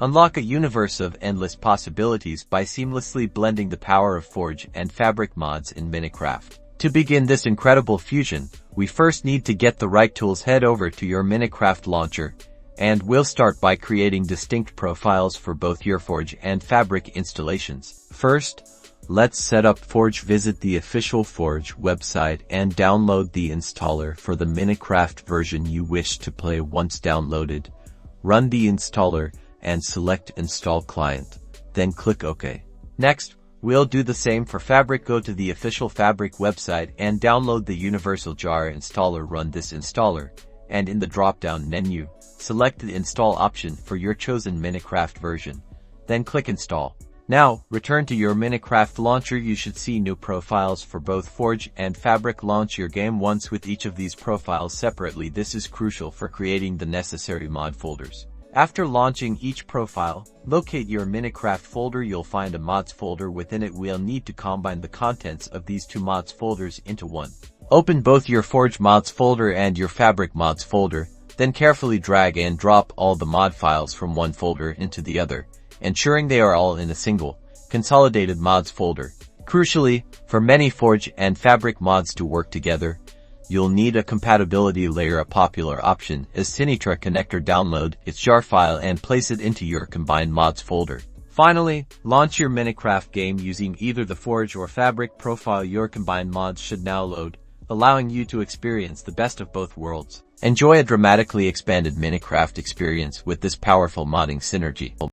Unlock a universe of endless possibilities by seamlessly blending the power of Forge and Fabric mods in Minecraft. To begin this incredible fusion, we first need to get the right tools. Head over to your Minecraft launcher, and we'll start by creating distinct profiles for both your Forge and Fabric installations. First, let's set up Forge. Visit the official Forge website and download the installer for the Minecraft version you wish to play. Once downloaded, run the installer and select Install Client, then click OK. Next, we'll do the same for Fabric. Go to the official Fabric website and download the Universal Jar installer. Run this installer, and in the drop-down menu, select the install option for your chosen Minecraft version, then click Install. Now, return to your Minecraft launcher. You should see new profiles for both Forge and Fabric. Launch your game once with each of these profiles separately. This is crucial for creating the necessary mod folders. After launching each profile, locate your Minecraft folder. You'll find a mods folder. Within it, we'll need to combine the contents of these two mods folders into one. Open both your Forge mods folder and your Fabric mods folder, then carefully drag and drop all the mod files from one folder into the other, ensuring they are all in a single, consolidated mods folder. Crucially, for many Forge and Fabric mods to work together, you'll need a compatibility layer. A popular option is Sinitra Connector. Download its jar file and place it into your combined mods folder. Finally, launch your Minecraft game using either the Forge or Fabric profile. Your combined mods should now load, allowing you to experience the best of both worlds. Enjoy a dramatically expanded Minecraft experience with this powerful modding synergy.